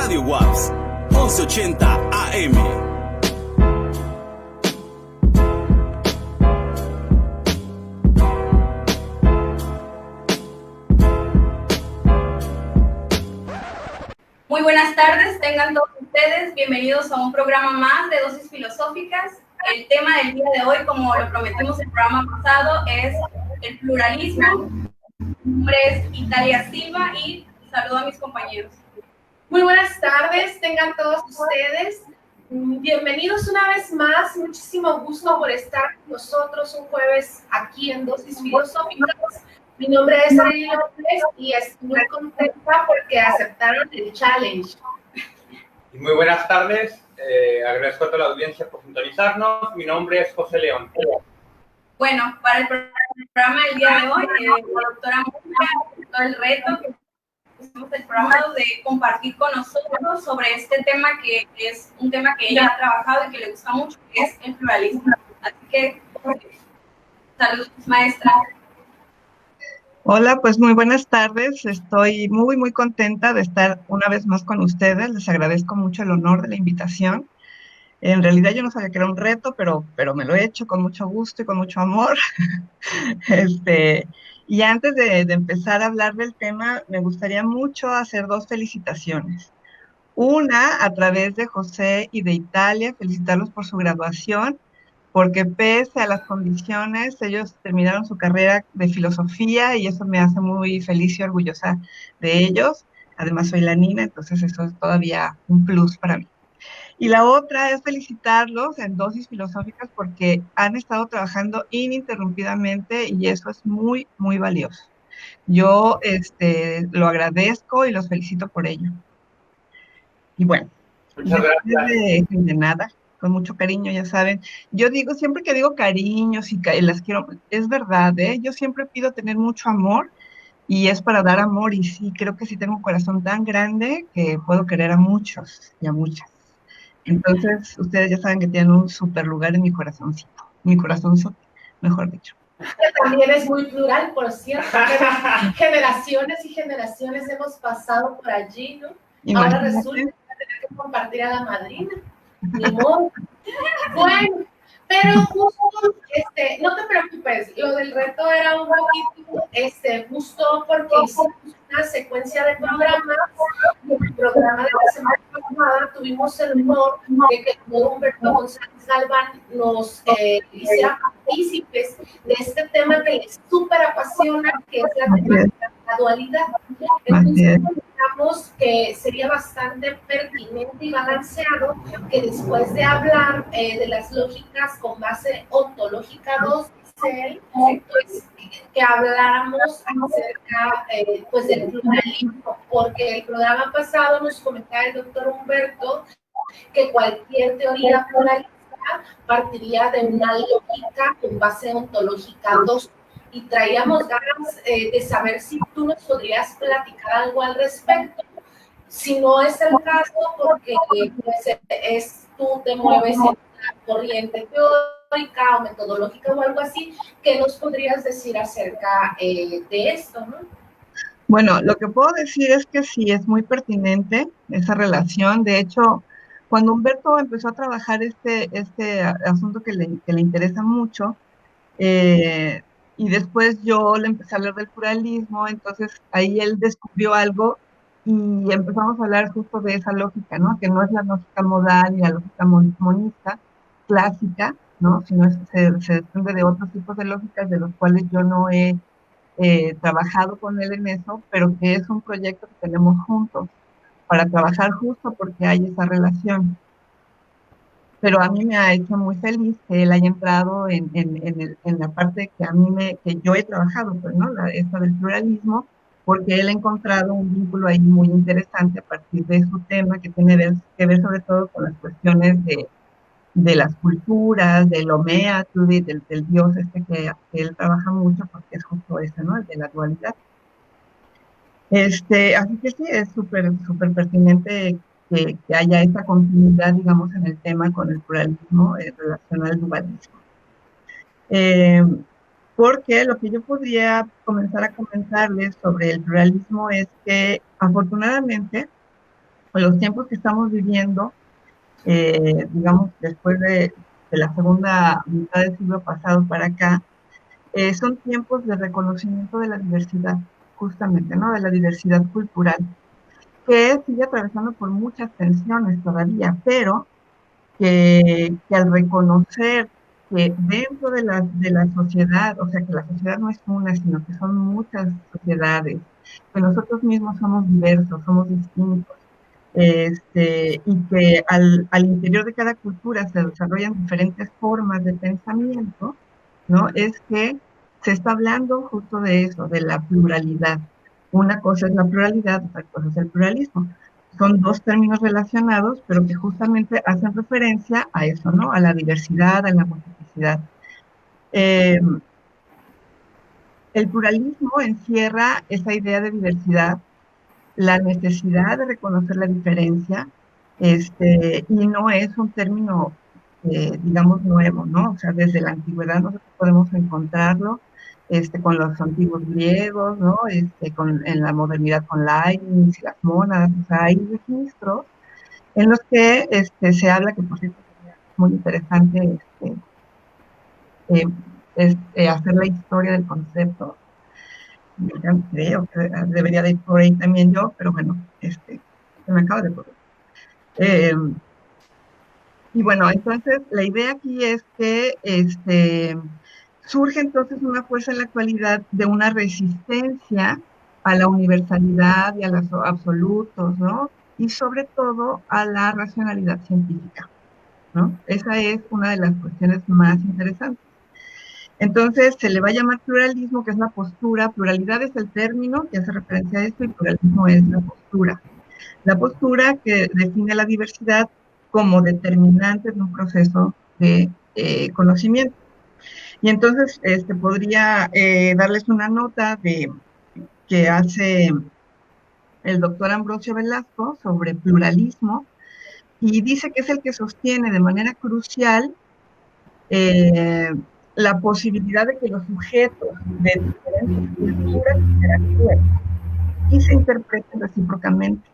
Radio WAPS 1180 AM. Muy buenas tardes, tengan todos ustedes bienvenidos a un programa más de Dosis Filosóficas. El tema del día de hoy, como lo prometimos en el programa pasado, es el pluralismo. Mi nombre es Italia Silva y saludo a mis compañeros. Muy buenas tardes, tengan todos ustedes. Bienvenidos una vez más, muchísimo gusto por estar con nosotros un jueves aquí en Dosis Filosóficas. Mi nombre es Ariel López y estoy muy contenta porque aceptaron el challenge. Y muy buenas tardes, agradezco a toda la audiencia por sintonizarnos. Mi nombre es José León. Bueno, para el programa del día de hoy, la doctora Mónica, todo el reto que hicimos el programa de compartir con nosotros sobre este tema que es un tema que ella ha trabajado y que le gusta mucho, que es el pluralismo. Así que, saludos, maestra. Hola, pues muy buenas tardes. Estoy muy contenta de estar una vez más con ustedes. Les agradezco mucho el honor de la invitación. En realidad yo no sabía que era un reto, pero me lo he hecho con mucho gusto y con mucho amor. Y antes de empezar a hablar del tema, me gustaría mucho hacer dos felicitaciones. Una a través de José y de Italia, felicitarlos por su graduación, porque pese a las condiciones, ellos terminaron su carrera de filosofía y eso me hace muy feliz y orgullosa de ellos. Además soy la Nina, entonces eso es todavía un plus para mí. Y la otra es felicitarlos en Dosis Filosóficas porque han estado trabajando ininterrumpidamente y eso es muy valioso. Yo lo agradezco y los felicito por ello. Y bueno, Muchas gracias. de nada, con mucho cariño, ya saben. Yo digo, siempre que digo cariños y las quiero, es verdad, ¿eh? Yo siempre pido tener mucho amor y es para dar amor y sí, creo que sí tengo un corazón tan grande que puedo querer a muchos y a muchas. Entonces, ustedes ya saben que tienen un súper lugar en mi corazoncito, mejor dicho. También es muy plural, por cierto. Generaciones y generaciones hemos pasado por allí, ¿no? Imagínate. Ahora resulta que tener que compartir a la madrina. Ni modo. Bueno, pero justo, no te preocupes, lo del reto era un poquito, justo porque hicimos una secuencia de programas. En el programa de la semana pasada tuvimos el honor de que el doctor Humberto González Galván nos hiciera partícipes de este tema que les súper apasiona, que es la temática de la dualidad. Entonces, pensamos que sería bastante pertinente y balanceado que después de hablar de las lógicas con base ontológica 2, pues, que habláramos acerca pues del pluralismo, porque el programa pasado nos comentaba el doctor Humberto que cualquier teoría pluralista partiría de una lógica con base ontológica 2. Y traíamos ganas de saber si tú nos podrías platicar algo al respecto. Si no es el caso, porque pues, tú te mueves en la corriente teórica o metodológica o algo así, ¿qué nos podrías decir acerca de esto, no? Bueno, lo que puedo decir es que sí es muy pertinente esa relación. De hecho, cuando Humberto empezó a trabajar este asunto que le interesa mucho, y después yo le empecé a hablar del pluralismo, entonces ahí él descubrió algo y empezamos a hablar justo de esa lógica, ¿no? Que no es la lógica modal ni la lógica monista clásica, ¿no? Sino se desprende de otros tipos de lógicas de los cuales yo no he trabajado con él en eso, pero que es un proyecto que tenemos juntos para trabajar justo porque hay esa relación. Pero a mí me ha hecho muy feliz que él haya entrado en la parte que que yo he trabajado, pues, ¿no? Esta del pluralismo, porque él ha encontrado un vínculo ahí muy interesante a partir de su tema que tiene que ver sobre todo con las cuestiones de las culturas, del Omeatl, del dios que él trabaja mucho, porque es justo ese, ¿no? El de la dualidad. Así que sí, es súper pertinente que haya esa continuidad, digamos, en el tema con el pluralismo relacionado al dualismo. Porque lo que yo podría comenzar a comentarles sobre el pluralismo es que, afortunadamente, los tiempos que estamos viviendo, digamos, después de la segunda mitad del siglo pasado para acá, son tiempos de reconocimiento de la diversidad, justamente, ¿no? De la diversidad cultural, que sigue atravesando por muchas tensiones todavía, pero que al reconocer que dentro de la sociedad, o sea, que la sociedad no es una, sino que son muchas sociedades, que nosotros mismos somos diversos, somos distintos, y que al interior de cada cultura se desarrollan diferentes formas de pensamiento, ¿no? Es que se está hablando justo de eso, de la pluralidad. Una cosa es la pluralidad, otra cosa es el pluralismo. Son dos términos relacionados, pero que justamente hacen referencia a eso, ¿no? A la diversidad, a la multiplicidad. Eh, el pluralismo encierra esa idea de diversidad, la necesidad de reconocer la diferencia, y no es un término, digamos, nuevo, ¿no? O sea, desde la antigüedad nosotros podemos encontrarlo, con los antiguos griegos, ¿no? En la modernidad con Leibniz y las monas, o sea, hay registros en los que se habla, que por cierto es muy interesante eh, hacer la historia del concepto. Creo que debería de ir por ahí también yo, pero bueno, se me acaba de ocurrir. Y bueno, entonces la idea aquí es que surge entonces una fuerza en la actualidad de una resistencia a la universalidad y a los absolutos, ¿no? Y sobre todo a la racionalidad científica, ¿no? Esa es una de las cuestiones más interesantes. Entonces se le va a llamar pluralismo, que es la postura. Pluralidad es el término que hace referencia a esto y pluralismo es la postura. La postura que define la diversidad como determinante de un proceso de conocimiento. Y entonces podría darles una nota que hace el doctor Ambrosio Velasco sobre pluralismo, y dice que es el que sostiene de manera crucial eh, la posibilidad de que los sujetos de diferentes culturas interactúen y se interpreten recíprocamente,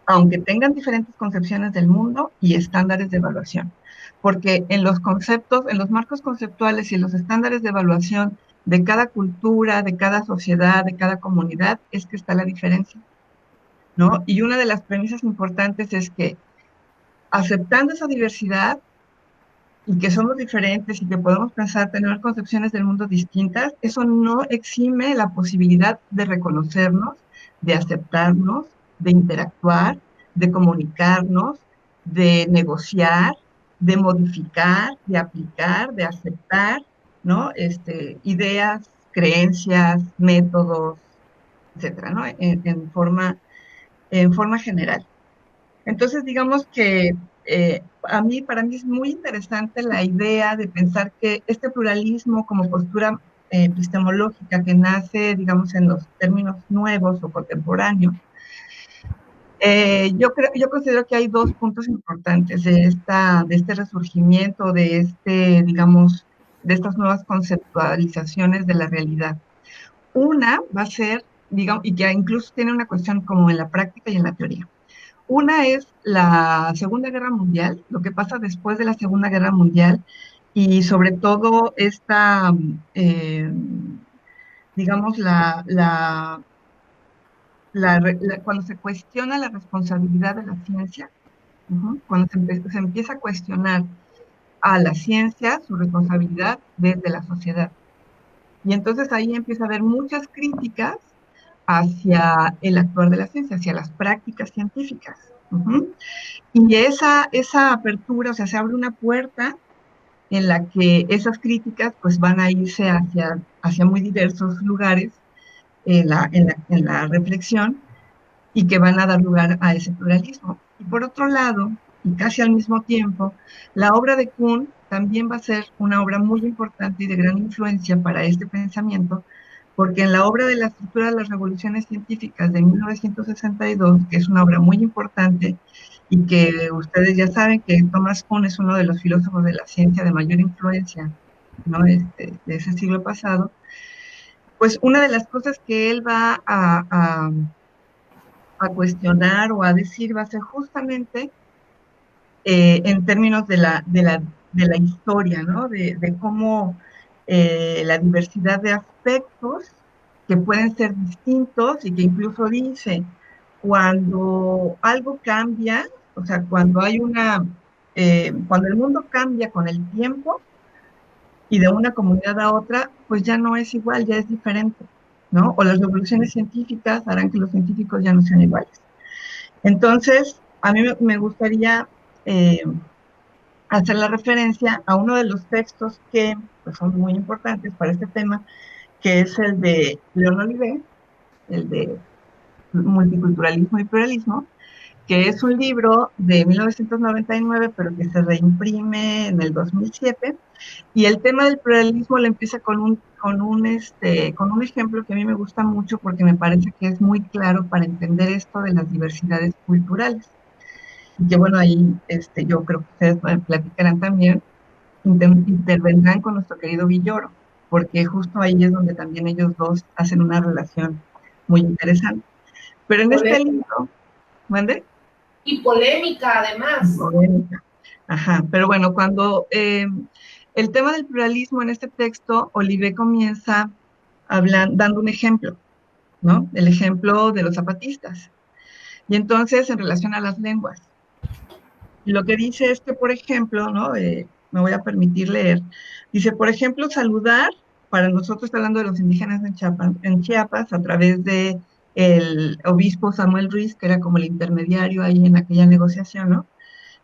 aunque tengan diferentes concepciones del mundo y estándares de evaluación. Porque en los conceptos, en los marcos conceptuales y en los estándares de evaluación de cada cultura, de cada sociedad, de cada comunidad, es que está la diferencia, ¿no? Y una de las premisas importantes es que aceptando esa diversidad y que somos diferentes y que podemos pensar, tener concepciones del mundo distintas, eso no exime la posibilidad de reconocernos, de aceptarnos, de interactuar, de comunicarnos, de negociar, de modificar, de aplicar, de aceptar, ¿no? Ideas, creencias, métodos, etcétera, ¿no? En forma general. Entonces, digamos que para mí es muy interesante la idea de pensar que este pluralismo como postura epistemológica que nace, digamos, en los términos nuevos o contemporáneos, yo considero que hay dos puntos importantes de este resurgimiento, digamos, de estas nuevas conceptualizaciones de la realidad. Una va a ser, digamos, y que incluso tiene una cuestión como en la práctica y en la teoría. Una es la Segunda Guerra Mundial, lo que pasa después de la Segunda Guerra Mundial, y sobre todo digamos, cuando se cuestiona la responsabilidad de la ciencia, cuando se empieza a cuestionar a la ciencia su responsabilidad desde la sociedad. Y entonces ahí empieza a haber muchas críticas hacia el actuar de la ciencia, hacia las prácticas científicas. Y esa apertura, o sea, se abre una puerta en la que esas críticas pues van a irse hacia muy diversos lugares en la reflexión y que van a dar lugar a ese pluralismo. Y por otro lado, y casi al mismo tiempo, la obra de Kuhn también va a ser una obra muy importante y de gran influencia para este pensamiento, porque en la obra de la estructura de las revoluciones científicas de 1962, que es una obra muy importante y que ustedes ya saben que Thomas Kuhn es uno de los filósofos de la ciencia de mayor influencia, ¿no? De ese siglo pasado, pues una de las cosas que él va a cuestionar o a decir va a ser justamente en términos de la historia, ¿no? De cómo la diversidad de aspectos que pueden ser distintos y que incluso dice, cuando algo cambia, o sea, cuando el mundo cambia con el tiempo y de una comunidad a otra, pues ya no es igual, ya es diferente, ¿no? O las revoluciones científicas harán que los científicos ya no sean iguales. Entonces, a mí me gustaría eh, hacer la referencia a uno de los textos que pues, son muy importantes para este tema, que es el de León Olivet, el de Multiculturalismo y Pluralismo, que es un libro de 1999, pero que se reimprime en el 2007, y el tema del pluralismo le empieza con un ejemplo que a mí me gusta mucho porque me parece que es muy claro para entender esto de las diversidades culturales. Y que bueno, ahí yo creo que ustedes platicarán también, intervendrán con nuestro querido Villoro, porque justo ahí es donde también ellos dos hacen una relación muy interesante. Pero en este libro, ¿mande? Y polémica, además. Polémica. Ajá, pero bueno, cuando el tema del pluralismo en este texto, Olivet comienza dando un ejemplo, ¿no? El ejemplo de los zapatistas. Y entonces, en relación a las lenguas, y lo que dice es que, por ejemplo, ¿no? Me voy a permitir leer, dice, por ejemplo, saludar, para nosotros está hablando de los indígenas en Chiapas, a través de el obispo Samuel Ruiz, que era como el intermediario ahí en aquella negociación, ¿no?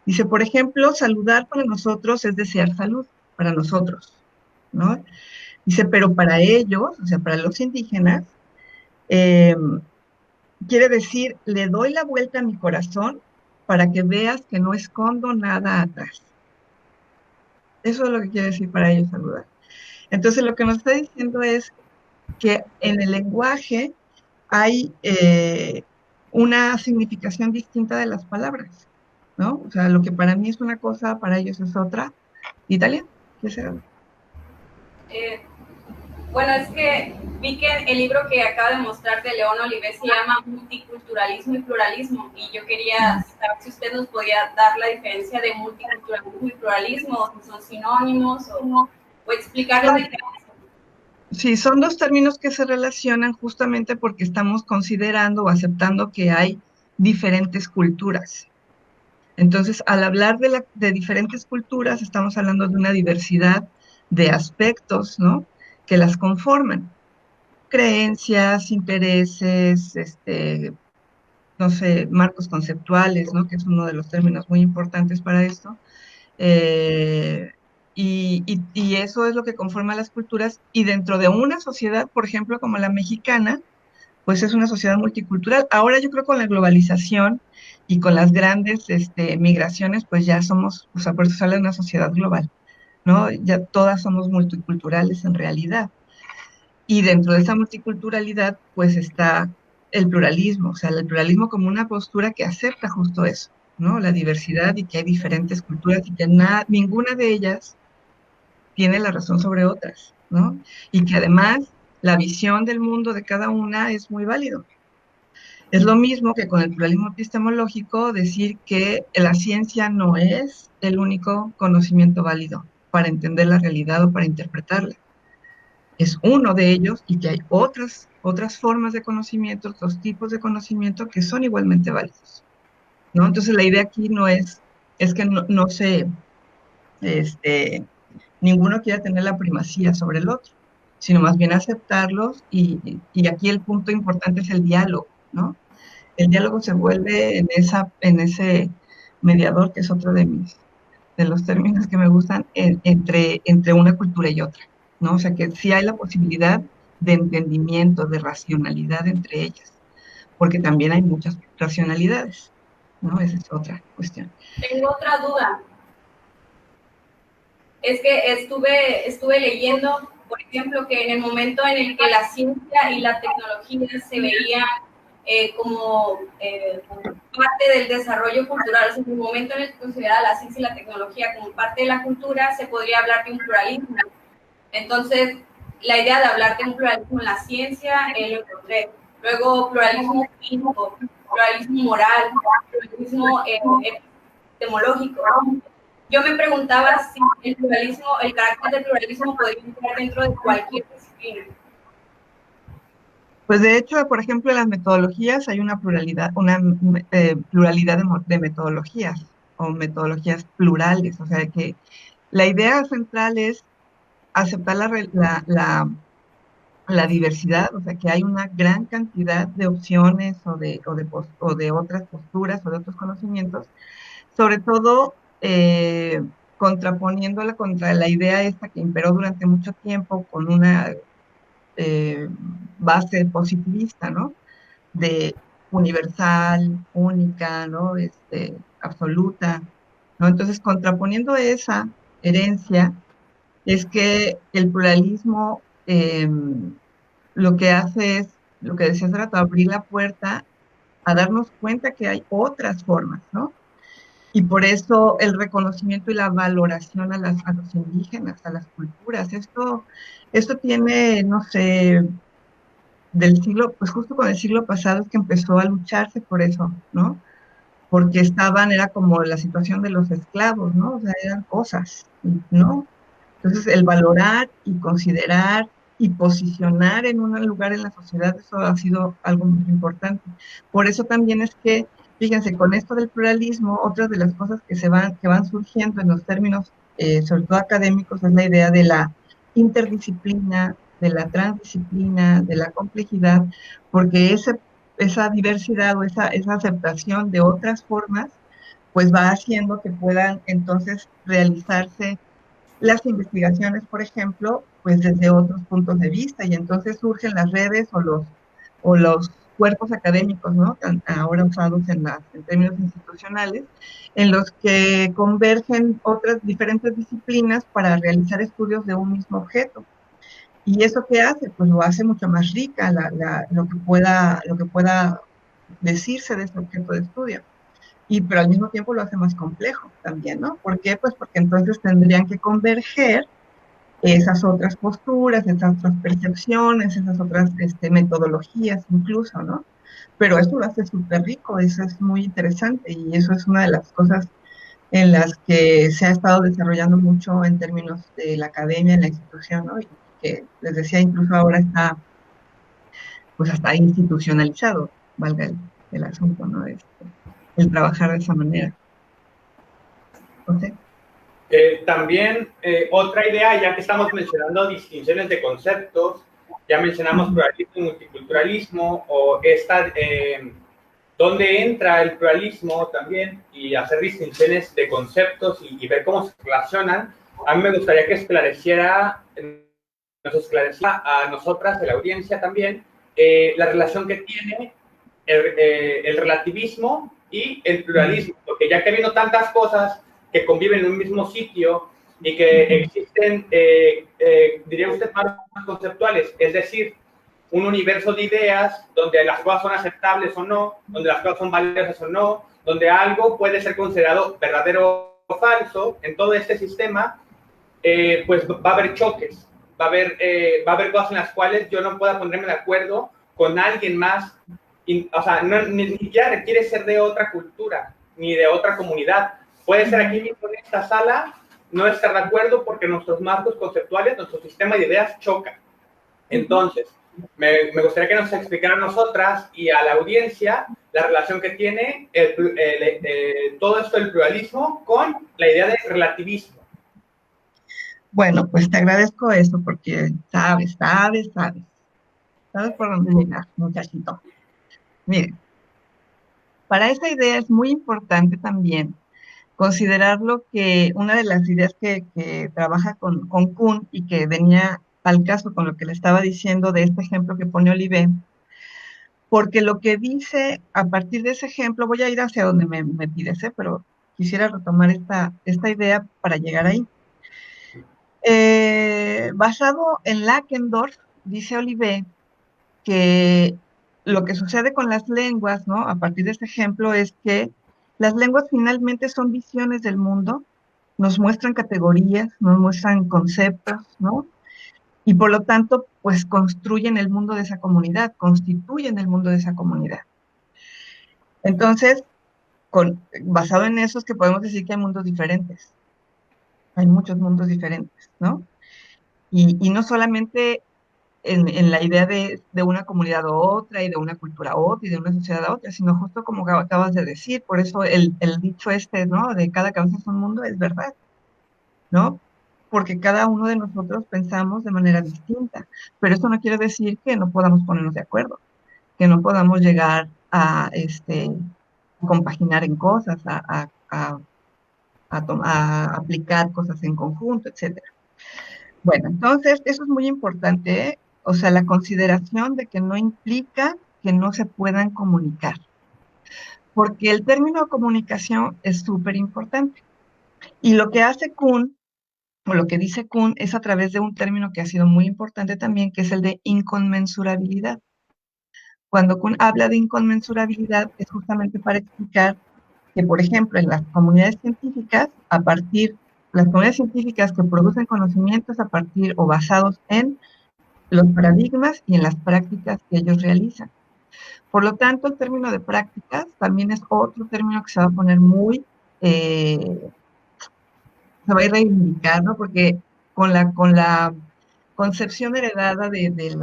Dice, por ejemplo, saludar para nosotros es desear salud, para nosotros, ¿no? Dice, pero para ellos, o sea, para los indígenas, eh, quiere decir, le doy la vuelta a mi corazón para que veas que no escondo nada atrás. Eso es lo que quiere decir para ellos saludar. Entonces, lo que nos está diciendo es que en el lenguaje hay una significación distinta de las palabras, ¿no? O sea, lo que para mí es una cosa, para ellos es otra. ¿Italia? ¿Qué será? Bueno, es que vi que el libro que acaba de mostrar de León Olivet se llama Multiculturalismo y Pluralismo, y yo quería saber si usted nos podía dar la diferencia de multiculturalismo y pluralismo, o si son sinónimos, o explicar la diferencia. Sí, son dos términos que se relacionan justamente porque estamos considerando o aceptando que hay diferentes culturas. Entonces, al hablar de diferentes culturas, estamos hablando de una diversidad de aspectos, ¿no? Que las conforman. Creencias, intereses, no sé, marcos conceptuales, ¿no? Que es uno de los términos muy importantes para esto. Eh, y eso es lo que conforma las culturas. Y dentro de una sociedad, por ejemplo, como la mexicana, pues es una sociedad multicultural. Ahora yo creo con la globalización y con las grandes migraciones, pues ya somos, o sea, por eso sale una sociedad global, ¿no? Ya todas somos multiculturales en realidad. Y dentro de esa multiculturalidad, pues está el pluralismo, o sea, el pluralismo como una postura que acepta justo eso, ¿no? La diversidad y que hay diferentes culturas y que ninguna de ellas tiene la razón sobre otras, ¿no? Y que además la visión del mundo de cada una es muy válido. Es lo mismo que con el pluralismo epistemológico decir que la ciencia no es el único conocimiento válido para entender la realidad o para interpretarla. Es uno de ellos y que hay otras formas de conocimiento, otros tipos de conocimiento que son igualmente válidos, ¿no? Entonces la idea aquí es que no se, ninguno quiera tener la primacía sobre el otro, sino más bien aceptarlos y aquí el punto importante es el diálogo, ¿no? El diálogo se vuelve en ese mediador, que es otro de los términos que me gustan, entre una cultura y otra, ¿no? O sea, que sí hay la posibilidad de entendimiento, de racionalidad entre ellas, porque también hay muchas racionalidades, ¿no? Esa es otra cuestión. Tengo otra duda. Es que estuve leyendo, por ejemplo, que en el momento en el que la ciencia y la tecnología se veían como parte del desarrollo cultural, o sea, en el momento en el que consideraba la ciencia y la tecnología como parte de la cultura, se podría hablar de un pluralismo. Entonces, la idea de hablar de un pluralismo en la ciencia, lo encontré. Luego, pluralismo político. pluralismo moral, pluralismo epistemológico. Yo me preguntaba si el carácter del pluralismo podría entrar dentro de cualquier disciplina. Pues de hecho, por ejemplo, en las metodologías hay una pluralidad, pluralidad de metodologías o metodologías plurales. O sea que la idea central es aceptar la diversidad, o sea que hay una gran cantidad de opciones o de otras posturas o de otros conocimientos, sobre todo contraponiéndola contra la idea esta que imperó durante mucho tiempo con una eh, base positivista, ¿no? De universal, única, ¿no? Absoluta, ¿no? Entonces, contraponiendo esa herencia, es que el pluralismo lo que hace es, lo que decía hace rato, abrir la puerta a darnos cuenta que hay otras formas, ¿no? Y por eso el reconocimiento y la valoración a los indígenas, a las culturas. Esto tiene, no sé, del siglo, pues justo con el siglo pasado es que empezó a lucharse por eso, ¿no? Porque era como la situación de los esclavos, ¿no? O sea, eran cosas, ¿no? Entonces, el valorar y considerar y posicionar en un lugar en la sociedad, eso ha sido algo muy importante. Por eso también es que, fíjense, con esto del pluralismo, otras de las cosas que van surgiendo en los términos, sobre todo académicos, es la idea de la interdisciplina, de la transdisciplina, de la complejidad, porque esa diversidad o esa aceptación de otras formas, pues va haciendo que puedan entonces realizarse las investigaciones, por ejemplo, pues desde otros puntos de vista, y entonces surgen las redes o los cuerpos académicos, ¿no? Ahora usados en términos institucionales, en los que convergen otras diferentes disciplinas para realizar estudios de un mismo objeto. ¿Y eso qué hace? Pues lo hace mucho más rica lo que pueda decirse de ese objeto de estudio. Pero al mismo tiempo lo hace más complejo también, ¿no? ¿Por qué? Pues porque entonces tendrían que converger esas otras posturas, esas otras percepciones, esas otras metodologías incluso, ¿no? Pero eso lo hace súper rico, eso es muy interesante y eso es una de las cosas en las que se ha estado desarrollando mucho en términos de la academia, en la institución, ¿no? Y que les decía, incluso ahora está, pues hasta institucionalizado, valga el asunto, ¿no? El trabajar de esa manera. ¿Okay? También otra idea, ya que estamos mencionando distinciones de conceptos, ya mencionamos pluralismo y multiculturalismo, o dónde entra el pluralismo también, y hacer distinciones de conceptos y ver cómo se relacionan. A mí me gustaría que nos esclareciera a nosotras, de la audiencia también, la relación que tiene el relativismo y el pluralismo, porque ya que viendo tantas cosas que conviven en un mismo sitio y que existen, diría usted, más conceptuales, es decir, un universo de ideas donde las cosas son aceptables o no, donde las cosas son valiosas o no, donde algo puede ser considerado verdadero o falso. En todo este sistema, pues va a haber choques, va a haber cosas en las cuales yo no pueda ponerme de acuerdo con alguien más, o sea, ni siquiera requiere ser de otra cultura, ni de otra comunidad. Puede ser aquí mismo en esta sala, no estar de acuerdo porque nuestros marcos conceptuales, nuestro sistema de ideas chocan. Entonces, me gustaría que nos explicara a nosotras y a la audiencia la relación que tiene todo esto del pluralismo con la idea de relativismo. Bueno, pues te agradezco eso porque sabes por dónde llegar, muchachito. Miren, para esa idea es muy importante también considerarlo que una de las ideas que trabaja con Kuhn y que venía al caso con lo que le estaba diciendo de este ejemplo que pone Olivé, porque lo que dice a partir de ese ejemplo, voy a ir hacia donde me pides, pero quisiera retomar esta idea para llegar ahí. Basado en Lackendorf, dice Olivé que lo que sucede con las lenguas, ¿no? A partir de este ejemplo es que las lenguas finalmente son visiones del mundo, nos muestran categorías, nos muestran conceptos, ¿no? Y por lo tanto, pues construyen el mundo de esa comunidad, constituyen el mundo de esa comunidad. Entonces, basado en eso es que podemos decir que hay mundos diferentes. Hay muchos mundos diferentes, ¿no? Y no solamente en la idea de una comunidad a otra y de una cultura a otra y de una sociedad a otra, sino justo como acabas de decir, por eso el dicho este, ¿no? De cada cabeza es un mundo, es verdad, ¿no? Porque cada uno de nosotros pensamos de manera distinta, pero eso no quiere decir que no podamos ponernos de acuerdo, que no podamos llegar a, compaginar en cosas, a aplicar cosas en conjunto, etcétera. Bueno, entonces eso es muy importante, ¿eh? O sea, la consideración de que no implica que no se puedan comunicar, porque el término comunicación es súper importante. Y lo que hace Kuhn, o lo que dice Kuhn, es a través de un término que ha sido muy importante también, que es el de inconmensurabilidad. Cuando Kuhn habla de inconmensurabilidad es justamente para explicar que, por ejemplo, en las comunidades científicas, las comunidades científicas que producen conocimientos a partir o basados en los paradigmas y en las prácticas que ellos realizan. Por lo tanto, el término de prácticas también es otro término que se va a poner se va a ir reivindicar, ¿no? Porque con la concepción heredada de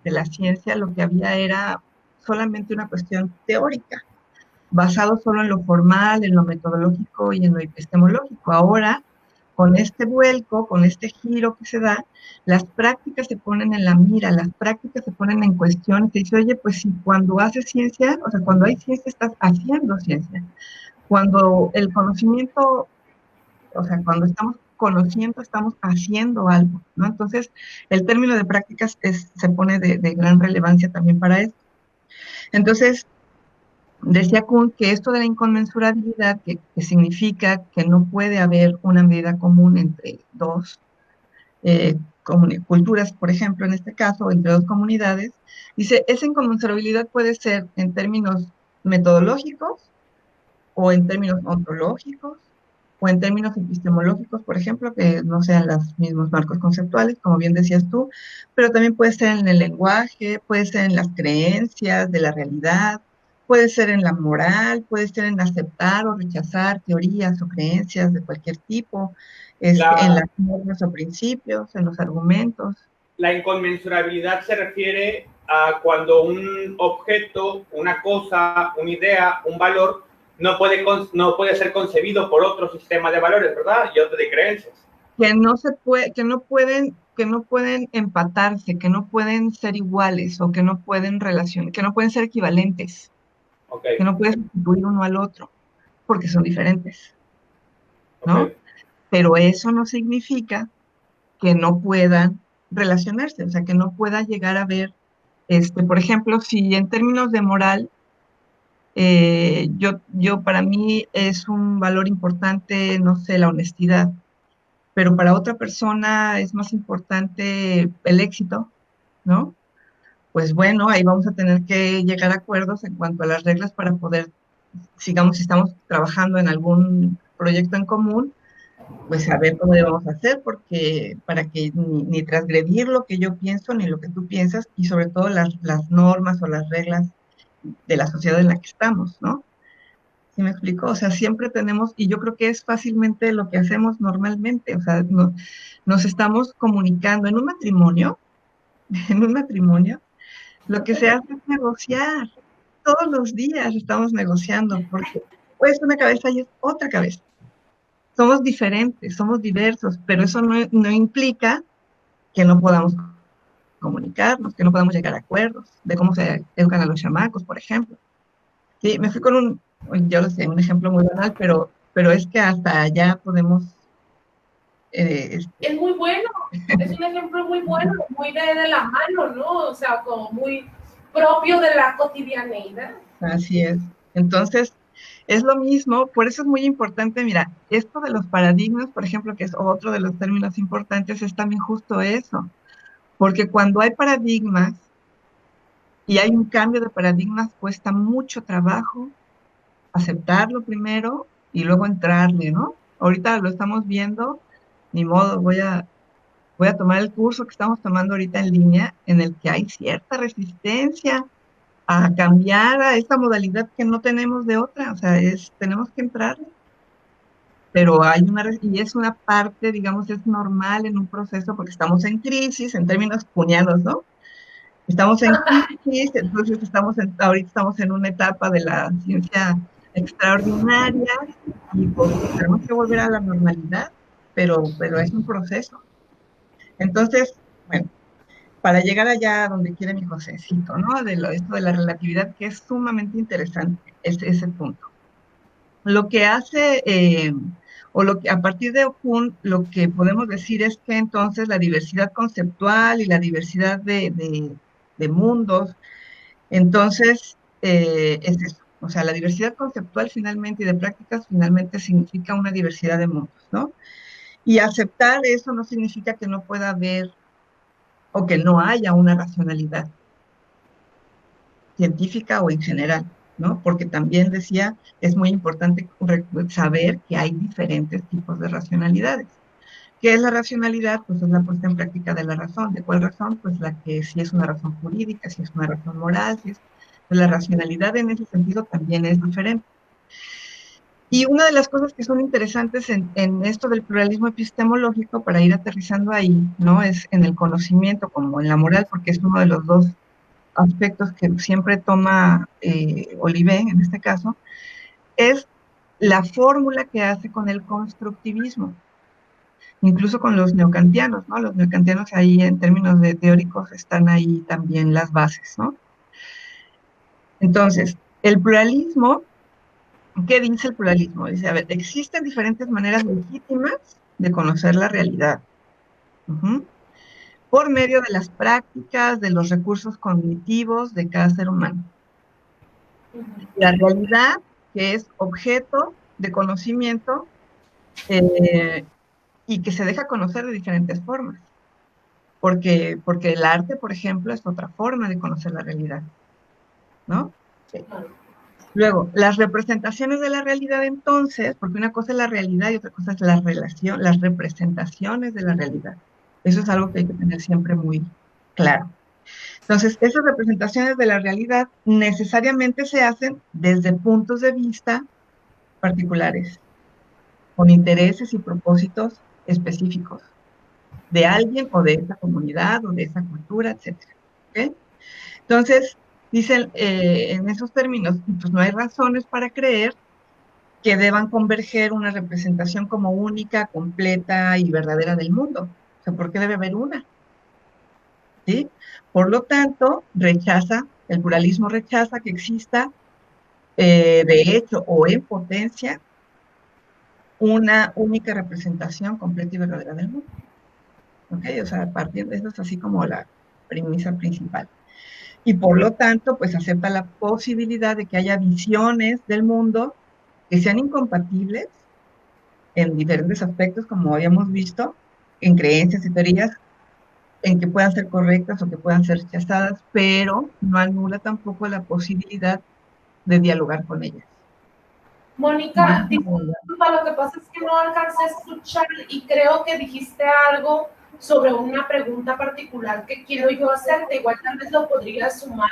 la ciencia, lo que había era solamente una cuestión teórica, basado solo en lo formal, en lo metodológico y en lo epistemológico. Ahora, con este vuelco, con este giro que se da, las prácticas se ponen en la mira, las prácticas se ponen en cuestión, y se dice, oye, pues si cuando haces ciencia, o sea, cuando hay ciencia estás haciendo ciencia. Cuando el conocimiento, o sea, cuando estamos conociendo, estamos haciendo algo, ¿no? Entonces, el término de prácticas se pone de gran relevancia también para eso. Entonces, decía Kuhn que esto de la inconmensurabilidad, que significa que no puede haber una medida común entre dos culturas, por ejemplo, en este caso, entre dos comunidades, dice, esa inconmensurabilidad puede ser en términos metodológicos o en términos ontológicos o en términos epistemológicos, por ejemplo, que no sean los mismos marcos conceptuales, como bien decías tú, pero también puede ser en el lenguaje, puede ser en las creencias de la realidad, puede ser en la moral, puede ser en aceptar o rechazar teorías o creencias de cualquier tipo, en las normas o principios, en los argumentos. La inconmensurabilidad se refiere a cuando un objeto, una cosa, una idea, un valor no puede ser concebido por otro sistema de valores, ¿verdad? Y otro de creencias. Que no pueden empatarse, que no pueden ser iguales o que no pueden que no pueden ser equivalentes, Okay. que no pueden sustituir uno al otro, porque son diferentes, ¿no? Okay. Pero eso no significa que no puedan relacionarse, o sea, que no pueda llegar a ver, por ejemplo, si en términos de moral, para mí es un valor importante, no sé, la honestidad, pero para otra persona es más importante el éxito, ¿no? Pues bueno, ahí vamos a tener que llegar a acuerdos en cuanto a las reglas para poder, sigamos, si estamos trabajando en algún proyecto en común, pues saber cómo debemos hacer, porque para que ni transgredir lo que yo pienso, ni lo que tú piensas, y sobre todo las normas o las reglas de la sociedad en la que estamos, ¿no? ¿Sí me explico? O sea, siempre tenemos, y yo creo que es fácilmente lo que hacemos normalmente, o sea, nos estamos comunicando en un matrimonio, en un matrimonio, lo que se hace es negociar. Todos los días estamos negociando, porque es una cabeza y es otra cabeza. Somos diferentes, somos diversos, pero eso no implica que no podamos comunicarnos, que no podamos llegar a acuerdos de cómo se educan a los chamacos, por ejemplo. Sí, me fui con yo lo sé, un ejemplo muy banal, pero es que hasta allá podemos... Es muy bueno, es un ejemplo muy bueno, muy de la mano, ¿no? O sea, como muy propio de la cotidianeidad. Así es. Entonces, es lo mismo, por eso es muy importante, mira, esto de los paradigmas, por ejemplo, que es otro de los términos importantes, es también justo eso, porque cuando hay paradigmas y hay un cambio de paradigmas, cuesta mucho trabajo aceptarlo primero y luego entrarle, ¿no? Ahorita lo estamos viendo, ni modo, voy a tomar el curso que estamos tomando ahorita en línea, en el que hay cierta resistencia a cambiar a esta modalidad que no tenemos de otra, o sea, tenemos que entrar, pero y es una parte, digamos, es normal en un proceso porque estamos en crisis, en términos cuñados, ¿no? Estamos en crisis, entonces ahorita estamos en una etapa de la ciencia extraordinaria y pues tenemos que volver a la normalidad, pero es un proceso. Entonces, bueno, para llegar allá donde quiere mi Josecito, ¿no? Esto de la relatividad, que es sumamente interesante, es ese punto. Lo que hace, a partir de Kuhn, lo que podemos decir es que entonces la diversidad conceptual y la diversidad de mundos, entonces es eso. O sea, la diversidad conceptual finalmente y de prácticas finalmente significa una diversidad de mundos, ¿no? Y aceptar eso no significa que no pueda haber o que no haya una racionalidad científica o en general, ¿no? Porque también decía, es muy importante saber que hay diferentes tipos de racionalidades. ¿Qué es la racionalidad? Pues es la puesta en práctica de la razón. ¿De cuál razón? Pues la que si es una razón jurídica, si es una razón moral, pues la racionalidad en ese sentido también es diferente. Y una de las cosas que son interesantes en esto del pluralismo epistemológico, para ir aterrizando ahí, ¿no? Es en el conocimiento como en la moral, porque es uno de los dos aspectos que siempre toma Olivet, en este caso, es la fórmula que hace con el constructivismo, incluso con los neocantianos, ¿no? Los neocantianos ahí en términos de teóricos están ahí también las bases, ¿no? Entonces, el pluralismo, ¿qué dice el pluralismo? Dice, a ver, existen diferentes maneras legítimas de conocer la realidad. Por medio de las prácticas, de los recursos cognitivos de cada ser humano. La realidad, que es objeto de conocimiento y que se deja conocer de diferentes formas. Porque el arte, por ejemplo, es otra forma de conocer la realidad, ¿no? Sí. Luego, las representaciones de la realidad entonces, porque una cosa es la realidad y otra cosa es la relación, las representaciones de la realidad. Eso es algo que hay que tener siempre muy claro. Entonces, esas representaciones de la realidad necesariamente se hacen desde puntos de vista particulares, con intereses y propósitos específicos de alguien o de esa comunidad o de esa cultura, etc. ¿Okay? Entonces, dicen en esos términos, pues no hay razones para creer que deban converger una representación como única, completa y verdadera del mundo. O sea, ¿por qué debe haber una? ¿Sí? Por lo tanto, el pluralismo rechaza que exista, de hecho o en potencia, una única representación completa y verdadera del mundo. ¿Ok? O sea, a partir de eso es así como la premisa principal. Y por lo tanto, pues acepta la posibilidad de que haya visiones del mundo que sean incompatibles en diferentes aspectos, como habíamos visto, en creencias y teorías, en que puedan ser correctas o que puedan ser rechazadas, pero no anula tampoco la posibilidad de dialogar con ellas. Mónica, disculpa, lo que pasa es que no alcancé a escuchar y creo que dijiste algo sobre una pregunta particular que quiero yo hacerte. Igual tal vez lo podrías sumar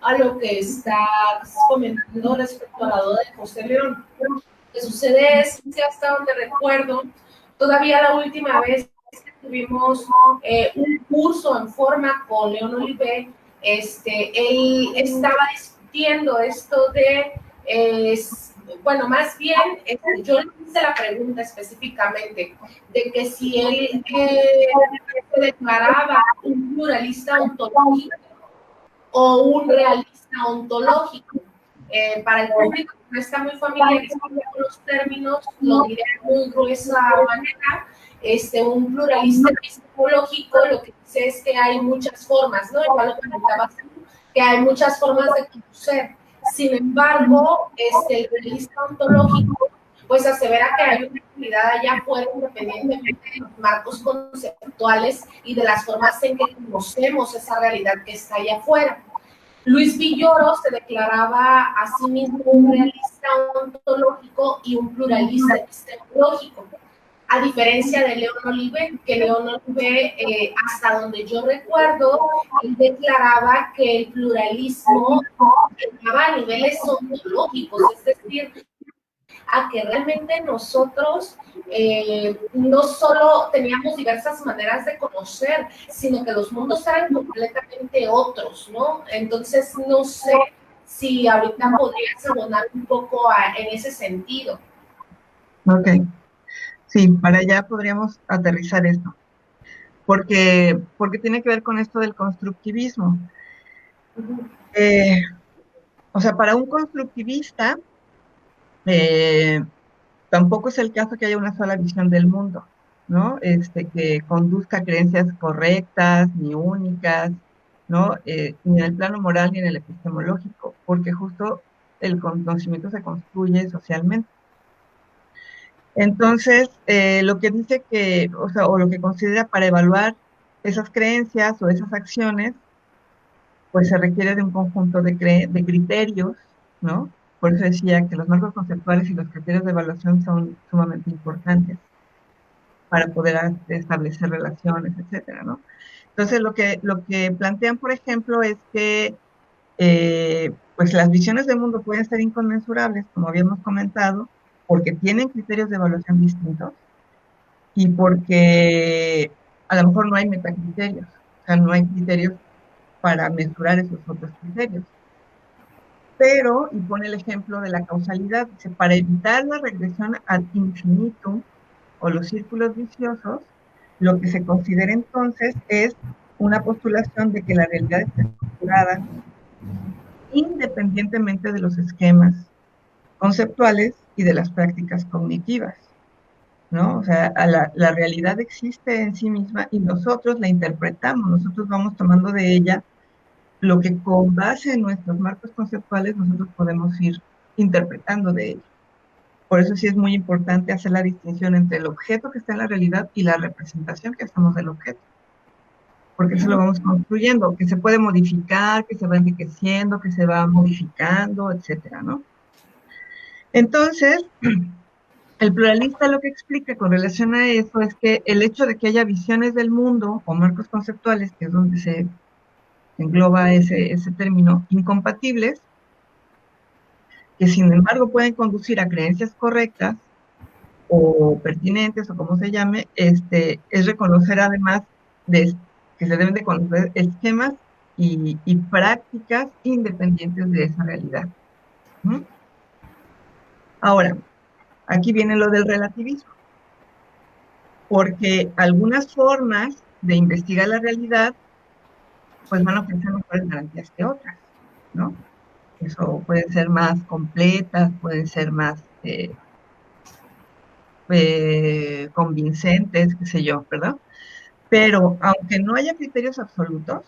a lo que estás comentando respecto a la duda de José León. Lo que sucede es que hasta donde recuerdo, todavía la última vez que tuvimos un curso en forma con León Olivet, él estaba discutiendo esto de... bueno, más bien, yo le hice la pregunta específicamente de que si él se declaraba un pluralista ontológico o un realista ontológico. Para el público que no está muy familiarizado con los términos, lo diré de muy gruesa manera, un pluralista epistemológico lo que dice es que hay muchas formas, ¿no? Igual lo comentabas tú, que hay muchas formas de conocer. Sin embargo, el realista ontológico pues asevera que hay una realidad allá afuera independientemente de los marcos conceptuales y de las formas en que conocemos esa realidad que está allá afuera. Luis Villoro se declaraba a sí mismo un realista ontológico y un pluralista epistemológico. a diferencia de León Olive, que León Olive, hasta donde yo recuerdo, él declaraba que el pluralismo llegaba a niveles ontológicos, es decir, a que realmente nosotros no solo teníamos diversas maneras de conocer, sino que los mundos eran completamente otros, ¿no? Entonces, no sé si ahorita podrías abonar un poco en ese sentido. Ok, sí, para allá podríamos aterrizar esto, porque tiene que ver con esto del constructivismo. O sea, para un constructivista, tampoco es el caso que haya una sola visión del mundo, ¿no? Que conduzca a creencias correctas, ni únicas, ¿no? Ni en el plano moral ni en el epistemológico, porque justo el conocimiento se construye socialmente. Entonces, lo que dice que, o sea, o lo que considera para evaluar esas creencias o esas acciones, pues se requiere de un conjunto de criterios, ¿no? Por eso decía que los marcos conceptuales y los criterios de evaluación son sumamente importantes para poder establecer relaciones, etcétera, ¿no? Entonces, lo que plantean, por ejemplo, es que pues las visiones del mundo pueden ser inconmensurables, como habíamos comentado, porque tienen criterios de evaluación distintos y porque a lo mejor no hay metacriterios, o sea, no hay criterios para mesurar esos otros criterios. Pero, y pone el ejemplo de la causalidad, dice, para evitar la regresión ad infinitum o los círculos viciosos, lo que se considera entonces es una postulación de que la realidad está estructurada independientemente de los esquemas conceptuales y de las prácticas cognitivas, ¿no? O sea, la realidad existe en sí misma y nosotros la interpretamos, nosotros vamos tomando de ella lo que con base en nuestros marcos conceptuales nosotros podemos ir interpretando de ella. Por eso sí es muy importante hacer la distinción entre el objeto que está en la realidad y la representación que hacemos del objeto. Porque eso lo vamos construyendo, que se puede modificar, que se va enriqueciendo, que se va modificando, etcétera, ¿no? Entonces, el pluralista lo que explica con relación a eso es que el hecho de que haya visiones del mundo o marcos conceptuales, que es donde se engloba ese término, incompatibles, que sin embargo pueden conducir a creencias correctas o pertinentes o como se llame, es reconocer además que se deben de conocer esquemas y prácticas independientes de esa realidad. ¿Mm? Ahora, aquí viene lo del relativismo, porque algunas formas de investigar la realidad pues van a ofrecer mejores garantías que otras, ¿no? Eso pueden ser más completas, pueden ser más convincentes, qué sé yo, ¿verdad? Pero aunque no haya criterios absolutos,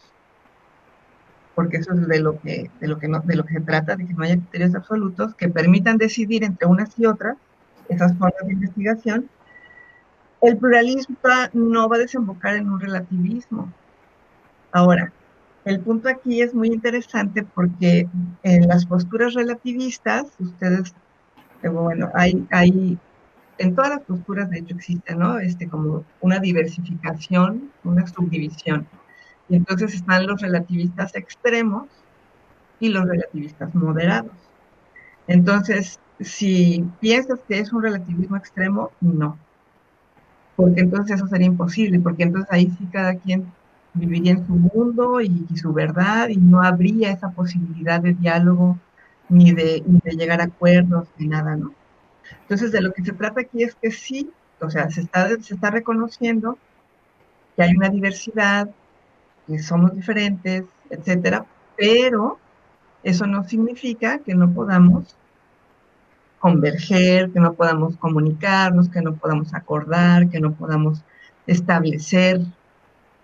porque eso es de lo que se trata, de que no haya criterios absolutos que permitan decidir entre unas y otras, esas formas de investigación, el pluralismo no va a desembocar en un relativismo. Ahora, el punto aquí es muy interesante porque en las posturas relativistas, ustedes, bueno, en todas las posturas de hecho existe, ¿no? Como una diversificación, una subdivisión. Y entonces están los relativistas extremos y los relativistas moderados. Entonces, si piensas que es un relativismo extremo, no, porque entonces eso sería imposible, porque entonces ahí sí cada quien viviría en su mundo y su verdad y no habría esa posibilidad de diálogo ni de llegar a acuerdos ni nada, ¿no? Entonces, de lo que se trata aquí es que sí, o sea, se está reconociendo que hay una diversidad, que somos diferentes, etcétera, pero eso no significa que no podamos converger, que no podamos comunicarnos, que no podamos acordar, que no podamos establecer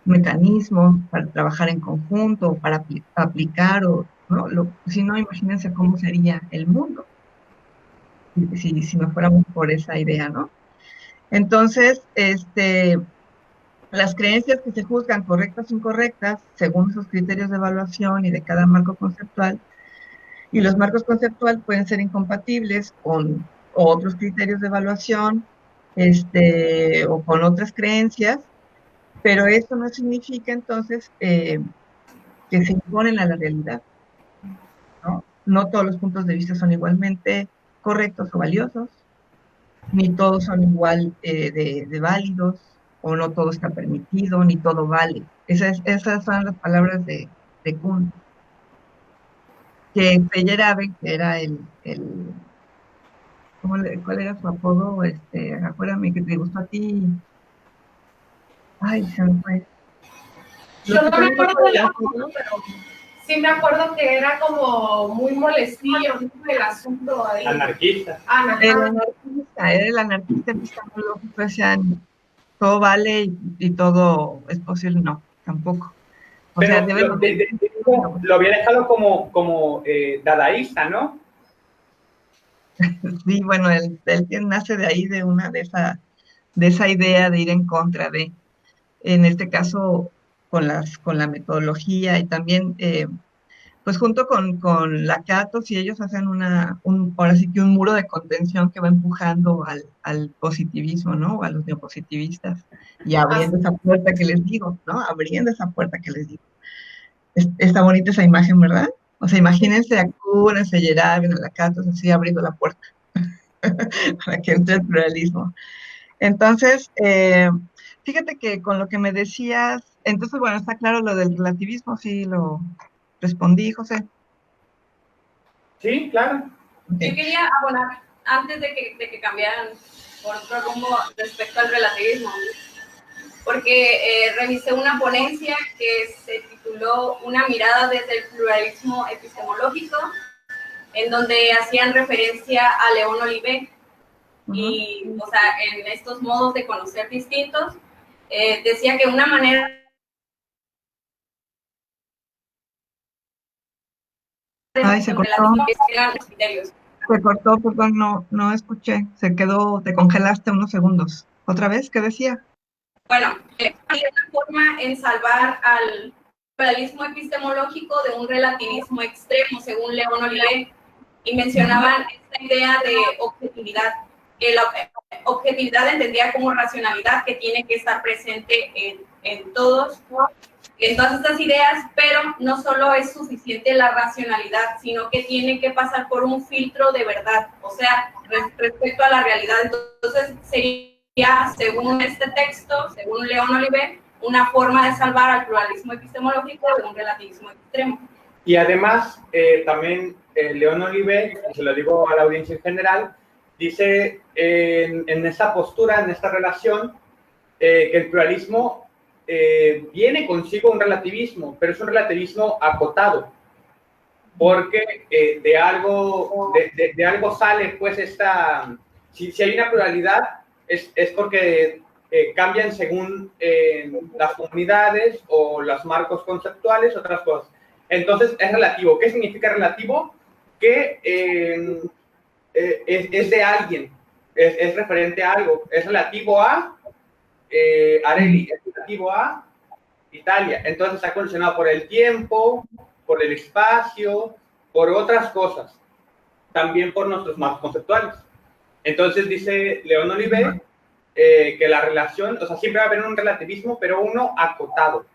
mecanismos para trabajar en conjunto, para aplicar, o, ¿no? Si no, imagínense cómo sería el mundo, si nos fuéramos por esa idea, ¿no? Entonces, las creencias que se juzgan correctas o incorrectas, según esos criterios de evaluación y de cada marco conceptual, y los marcos conceptuales pueden ser incompatibles con otros criterios de evaluación o con otras creencias, pero eso no significa entonces que se imponen a la realidad, ¿no? No todos los puntos de vista son igualmente correctos o valiosos, ni todos son igual de válidos, o no todo está permitido, ni todo vale. Esas son las palabras de Kuhn, que Feyerabend, que era ¿cuál era su apodo? Acuérdame que te gustó a ti. Ay, se me fue. Yo no me acuerdo del apodo, pero sí me acuerdo que era como muy molestillo, ¿no? El asunto ahí. Anarquista. Era el anarquista epistemológico, decían, todo vale y todo es posible, no, tampoco. O Pero sea, debe lo había dejado como dadaísta, ¿no? sí, bueno, él nace de ahí, de esa idea de ir en contra en este caso, con la metodología y también, pues junto con Lakatos y ellos hacen ahora sí que un muro de contención que va empujando al positivismo, ¿no? O a los neopositivistas y abriendo esa puerta que les digo, ¿no? Abriendo esa puerta que les digo. Está bonita esa imagen, ¿verdad? O sea, imagínense a Kuhn, a Feyerabend, a Lakatos así abriendo la puerta para que entre el pluralismo. Entonces, fíjate que con lo que me decías, entonces, bueno, está claro lo del relativismo, sí lo respondí, José. Sí, claro. Yo Ok. quería abonar, antes de que cambiaran por otro rumbo respecto al relativismo, porque revisé una ponencia que se tituló Una mirada desde el pluralismo epistemológico, en donde hacían referencia a León Olivet, y, o sea, en estos modos de conocer distintos, decía que una manera Ay, se cortó. eran los criterios. Se cortó, perdón, no escuché. Se quedó, te congelaste unos segundos. ¿Otra vez? ¿Qué decía? Bueno, hay una forma en salvar al pluralismo epistemológico de un relativismo extremo, según León Olivet, y mencionaban esta idea de objetividad, que la objetividad entendía como racionalidad que tiene que estar presente en todas estas ideas, pero no solo es suficiente la racionalidad, sino que tiene que pasar por un filtro de verdad, o sea, respecto a la realidad. Entonces sería, según este texto, según León Olivet, una forma de salvar al pluralismo epistemológico de un relativismo extremo. Y además, también León Olivet, y se lo digo a la audiencia en general, dice en esa postura, en esta relación, que el pluralismo viene consigo un relativismo, pero es un relativismo acotado, porque de algo sale, pues, si hay una pluralidad, es porque cambian según las comunidades o los marcos conceptuales, otras cosas. Entonces, es relativo. ¿Qué significa relativo? Que es de alguien, es referente a algo, es relativo a Areli, es relativo a Italia. Entonces está condicionado por el tiempo, por el espacio, por otras cosas, también por nuestros marcos conceptuales. Entonces dice León Olivet que la relación, o sea, siempre va a haber un relativismo, pero uno acotado.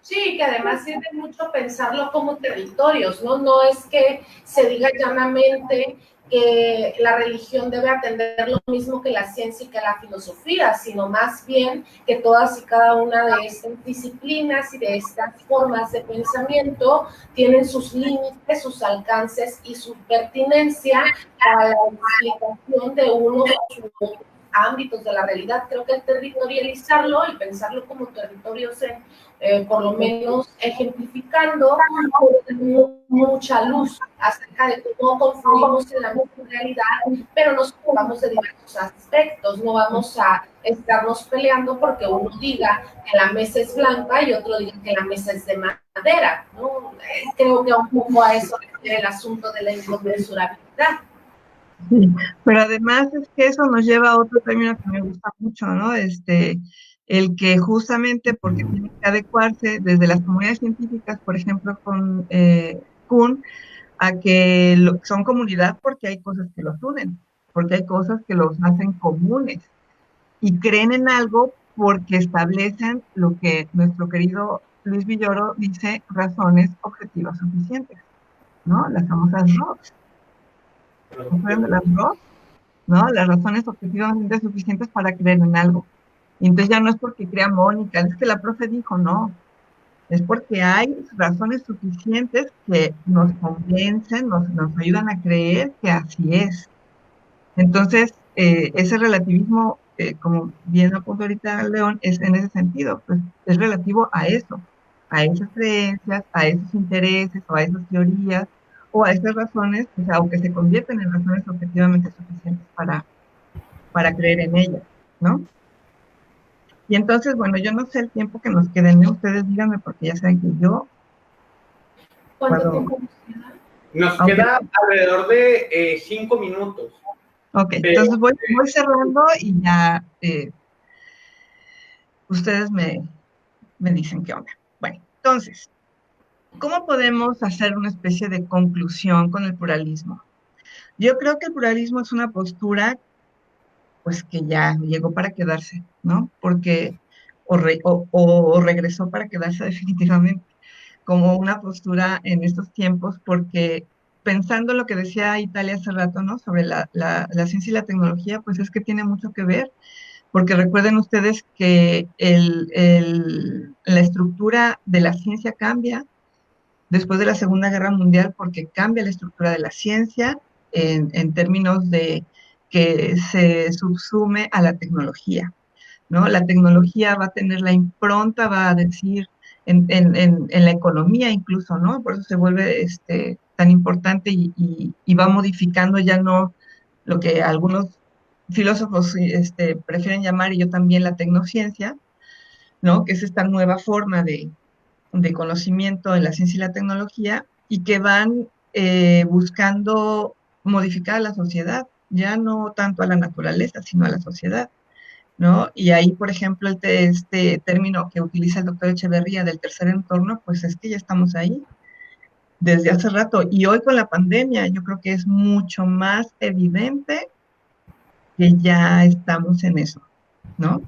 Sí, que además sirve mucho pensarlo como territorios, ¿no? No es que se diga llanamente que la religión debe atender lo mismo que la ciencia y que la filosofía, sino más bien que todas y cada una de estas disciplinas y de estas formas de pensamiento tienen sus límites, sus alcances y su pertinencia a la explicación de uno de sus ámbitos de la realidad. Creo que el territorializarlo y pensarlo como territorios por lo menos ejemplificando mucha luz acerca de cómo confluimos en la misma realidad, pero nos ocupamos de diversos aspectos. No vamos a estarnos peleando porque uno diga que la mesa es blanca y otro diga que la mesa es de madera, ¿no? Creo que un poco a eso es el asunto de la inconmensurabilidad. Sí, pero además es que eso nos lleva a otro término que me gusta mucho, ¿no? El que justamente porque tiene que adecuarse desde las comunidades científicas, por ejemplo, con Kuhn, a que son comunidad porque hay cosas que los unen, porque hay cosas que los hacen comunes. y creen en algo porque establecen lo que nuestro querido Luis Villoro dice, razones objetivas suficientes, ¿no? Las famosas ROS. ¿Se acuerdan de las ROS? ¿No? Las razones objetivamente suficientes para creer en algo. Y entonces ya no es porque crea Mónica, es que la profe dijo, no. Es porque hay razones suficientes que nos convencen, nos ayudan a creer que así es. Entonces, ese relativismo, como bien apuntó ahorita León, es en ese sentido, pues es relativo a esas creencias, a esos intereses, o a esas teorías, o a esas razones, o sea, aunque se convierten en razones objetivamente suficientes para creer en ellas, ¿no? Y entonces, bueno, yo no sé el tiempo que nos quede, ¿no? Ustedes díganme, porque ya saben que yo ¿Cuánto puedo, tiempo nos queda? Nos aunque, queda alrededor de 5 minutos. ok, Pero entonces voy cerrando y ya ustedes me dicen qué onda. Bueno, entonces, ¿cómo podemos hacer una especie de conclusión con el pluralismo? Yo creo que el pluralismo es una postura, pues que ya llegó para quedarse, ¿no? Porque, o regresó para quedarse definitivamente, como una postura en estos tiempos, porque pensando lo que decía Italia hace rato, ¿no? Sobre la ciencia y la tecnología, pues es que tiene mucho que ver, porque recuerden ustedes que la estructura de la ciencia cambia después de la Segunda Guerra Mundial porque cambia la estructura de la ciencia en términos de que se subsume a la tecnología, ¿no? La tecnología va a tener la impronta, va a decir, en la economía incluso, ¿no? Por eso se vuelve tan importante y va modificando ya no lo que algunos filósofos prefieren llamar, y yo también, la tecnociencia, ¿no? Que es esta nueva forma de conocimiento en la ciencia y la tecnología y que van buscando modificar a la sociedad, ya no tanto a la naturaleza, sino a la sociedad, ¿no? Y ahí, por ejemplo, este término que utiliza el doctor Echeverría del tercer entorno, pues es que ya estamos ahí desde hace rato. Y hoy con la pandemia, yo creo que es mucho más evidente que ya estamos en eso, ¿no?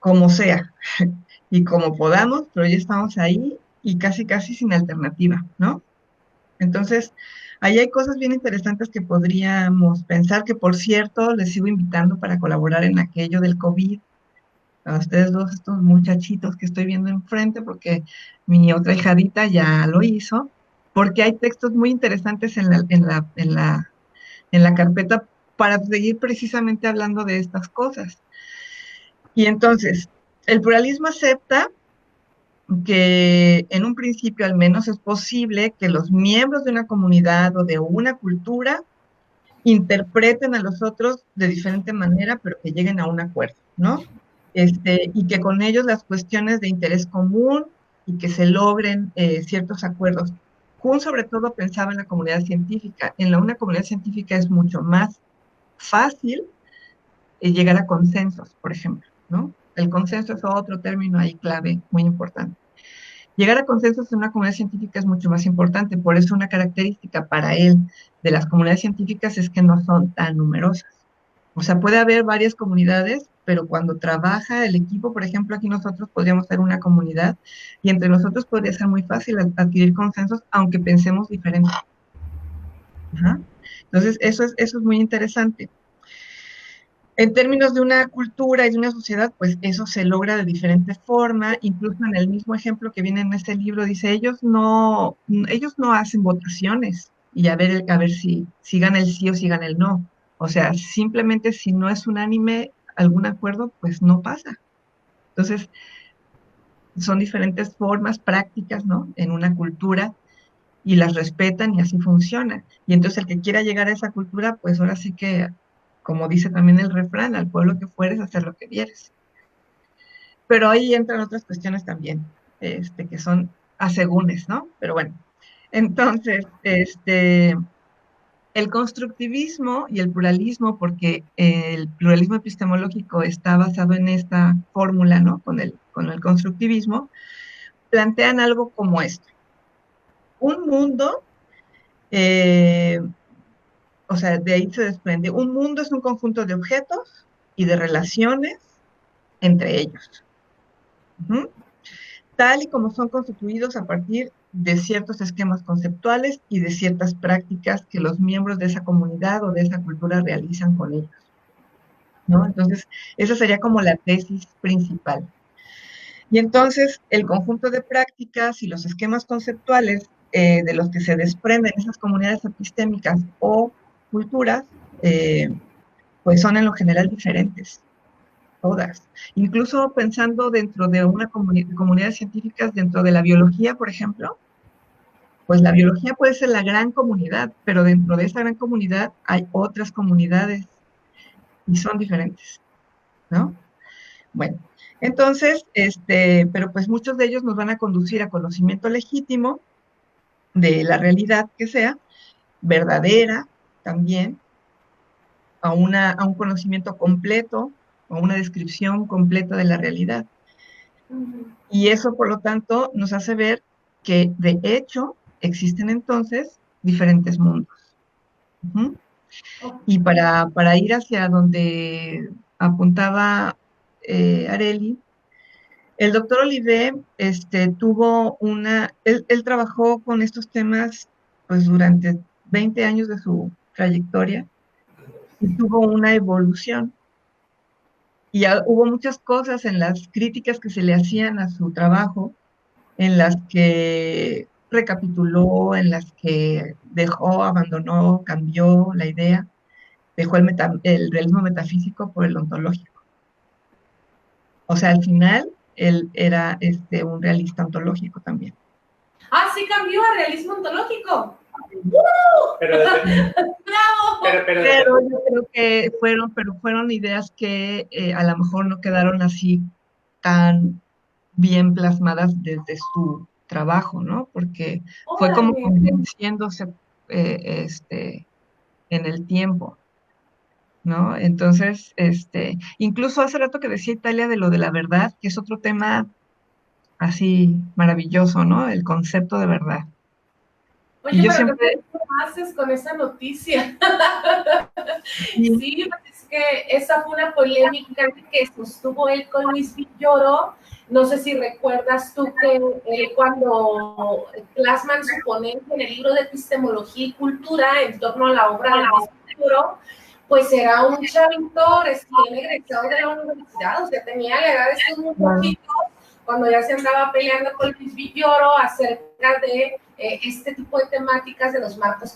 Como sea y como podamos, pero ya estamos ahí y casi, casi sin alternativa, ¿no? Entonces, ahí hay cosas bien interesantes que podríamos pensar, que por cierto, les sigo invitando para colaborar en aquello del COVID, a ustedes dos, estos muchachitos que estoy viendo enfrente, porque mi otra hijadita ya lo hizo, porque hay textos muy interesantes en la carpeta para seguir precisamente hablando de estas cosas. Y entonces, el pluralismo acepta que en un principio al menos es posible que los miembros de una comunidad o de una cultura interpreten a los otros de diferente manera, pero que lleguen a un acuerdo, ¿no? Y que con ellos las cuestiones de interés común y que se logren ciertos acuerdos. Kuhn sobre todo pensaba en la comunidad científica. Una comunidad científica es mucho más fácil llegar a consensos, por ejemplo, ¿no? El consenso es otro término ahí clave muy importante. Llegar a consensos en una comunidad científica es mucho más importante, por eso una característica para él de las comunidades científicas es que no son tan numerosas. O sea, puede haber varias comunidades, pero cuando trabaja el equipo, por ejemplo, aquí nosotros podríamos ser una comunidad y entre nosotros podría ser muy fácil adquirir consensos, aunque pensemos diferente. Ajá. Entonces, eso es muy interesante. En términos de una cultura y de una sociedad, pues eso se logra de diferente forma. Incluso en el mismo ejemplo que viene en este libro, dice, ellos no hacen votaciones y a ver si gana el sí o si gana el no. O sea, simplemente si no es unánime algún acuerdo, pues no pasa. Entonces, son diferentes formas prácticas, ¿no? En una cultura y las respetan y así funciona. Y entonces el que quiera llegar a esa cultura, pues ahora sí que, como dice también el refrán, al pueblo que fueres, hacer lo que vieres. Pero ahí entran otras cuestiones también, que son asegúnes, ¿no? Pero bueno, entonces, el constructivismo y el pluralismo, porque el pluralismo epistemológico está basado en esta fórmula, ¿no? Con el constructivismo, plantean algo como esto. Un mundo o sea, de ahí se desprende. Un mundo es un conjunto de objetos y de relaciones entre ellos. Ujú. Tal y como son constituidos a partir de ciertos esquemas conceptuales y de ciertas prácticas que los miembros de esa comunidad o de esa cultura realizan con ellos, ¿no? Entonces, esa sería como la tesis principal. Y entonces, el conjunto de prácticas y los esquemas conceptuales de los que se desprenden esas comunidades epistémicas o culturas, pues son en lo general diferentes, todas. Incluso pensando dentro de una comunidad científicas, dentro de la biología, por ejemplo, pues la biología puede ser la gran comunidad, pero dentro de esa gran comunidad hay otras comunidades y son diferentes, ¿no? Bueno, entonces, pero pues muchos de ellos nos van a conducir a conocimiento legítimo de la realidad que sea, verdadera también, a un conocimiento completo, a una descripción completa de la realidad. Y eso, por lo tanto, nos hace ver que, de hecho, existen entonces diferentes mundos. Ujú. Y para ir hacia donde apuntaba Areli, el doctor Olivet él trabajó con estos temas pues durante 20 años de su trayectoria y tuvo una evolución. Y hubo muchas cosas en las críticas que se le hacían a su trabajo, en las que recapituló, en las que dejó, abandonó, cambió la idea, dejó el realismo metafísico por el ontológico. O sea, al final, él era un realista ontológico también. Ah, sí cambió a realismo ontológico. Pero, ¡Bravo! Pero yo creo que fueron ideas que a lo mejor no quedaron así tan bien plasmadas desde su trabajo, ¿no? Porque fue como Órale. convenciéndose en el tiempo, ¿no? Entonces, incluso hace rato que decía Italia de lo de la verdad, que es otro tema así maravilloso, ¿no? El concepto de verdad. Y Oye, yo pero siempre, ¿qué haces con esa noticia? y- Sí, pues es que esa fue una polémica que sostuvo él con Luis Villoro. No sé si recuerdas tú que él cuando plasman su ponencia en el libro de Epistemología y Cultura en torno a la obra de Luis Villoro, pues era un chavito recién egresado de la universidad, o sea, tenía la edad de estos muchachitos cuando ya se andaba peleando con Luis Villoro acerca de este tipo de temáticas de los marcos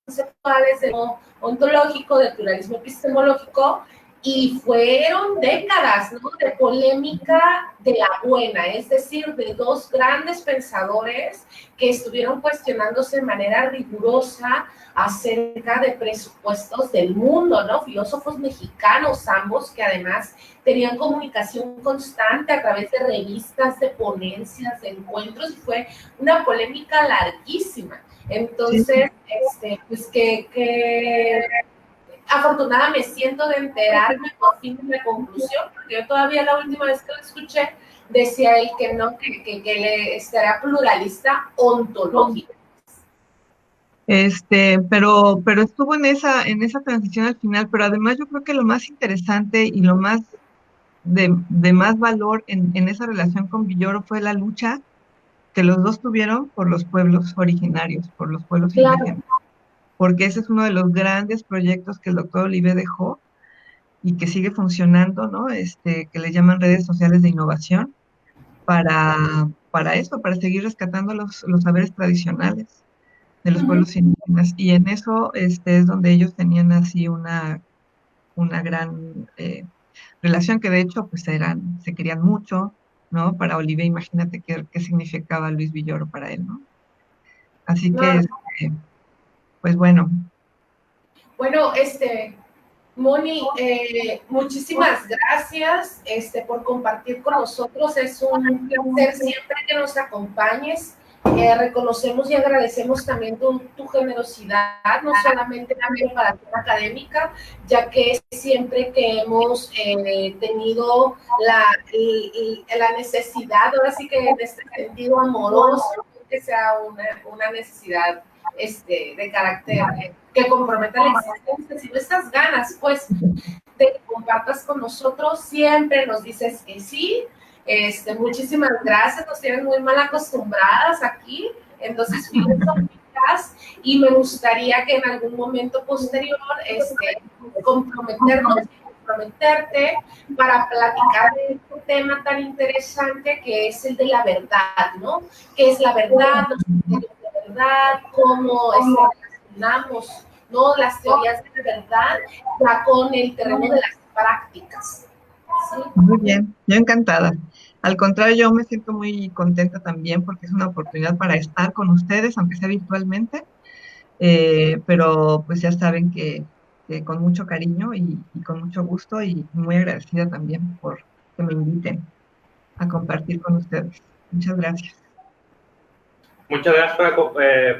conceptuales, de ontológico, del pluralismo epistemológico, y fueron décadas, ¿no?, de polémica de la buena, es decir, de dos grandes pensadores que estuvieron cuestionándose de manera rigurosa acerca de presupuestos del mundo, ¿no? Filósofos mexicanos ambos, que además tenían comunicación constante a través de revistas, de ponencias, de encuentros, y fue una polémica larguísima. Entonces, pues que afortunada me siento de enterarme por fin de la conclusión, porque yo todavía la última vez que lo escuché decía él que no, que le será pluralista ontológico. pero estuvo en esa transición al final, pero además yo creo que lo más interesante y lo más de más valor en esa relación con Villoro fue la lucha que los dos tuvieron por los pueblos originarios, por los pueblos Claro. indígenas, porque ese es uno de los grandes proyectos que el doctor Olivet dejó y que sigue funcionando, ¿no? Que le llaman redes sociales de innovación para eso, para seguir rescatando los saberes tradicionales de los pueblos indígenas. Y en eso es donde ellos tenían así una gran relación que de hecho pues se querían mucho, ¿no? Para Olivet, imagínate qué significaba Luis Villoro para él, ¿no? Así que, No. pues bueno. Bueno, Moni, muchísimas gracias por compartir con nosotros. Es un placer siempre que nos acompañes. Reconocemos y agradecemos también tu generosidad, no solamente para tu académica, ya que siempre que hemos tenido la necesidad, ahora sí que en este sentido amoroso, que sea una necesidad de carácter que comprometa la existencia, sino estas ganas, pues, que compartas con nosotros. Siempre nos dices que sí. Muchísimas gracias, nos tienen muy mal acostumbradas aquí, entonces filosóficas, y me gustaría que en algún momento posterior comprometerte para platicar de este tema tan interesante que es el de la verdad, ¿no? ¿Qué es la verdad? Los criterios de verdad, cómo relacionamos, ¿no?, las teorías de la verdad ya con el terreno de las prácticas. ¿Sí? Muy bien, yo encantada. Al contrario, yo me siento muy contenta también porque es una oportunidad para estar con ustedes, aunque sea virtualmente, pero pues ya saben que con mucho cariño y con mucho gusto y muy agradecida también por que me inviten a compartir con ustedes. Muchas gracias. Muchas gracias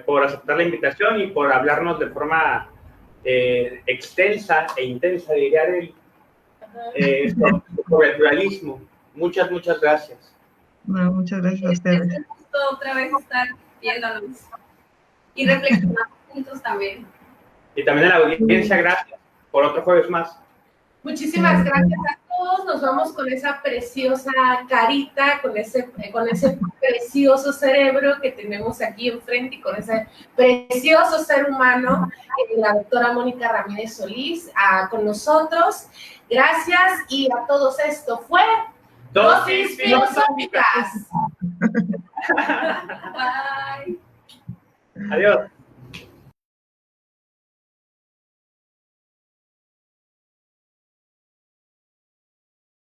por aceptar la invitación y por hablarnos de forma extensa e intensa, diría él, sobre el pluralismo. Muchas gracias. No, muchas gracias a Es ustedes. un gusto otra vez estar viéndonos y reflexionando juntos también. Y también a la audiencia, gracias por otro jueves más. Muchísimas gracias a todos. Nos vamos con esa preciosa carita, con ese precioso cerebro que tenemos aquí enfrente y con ese precioso ser humano, la doctora Mónica Ramírez Solís, con nosotros. Gracias, y a todos esto fue Dosis Filosóficas. Bye. Adiós.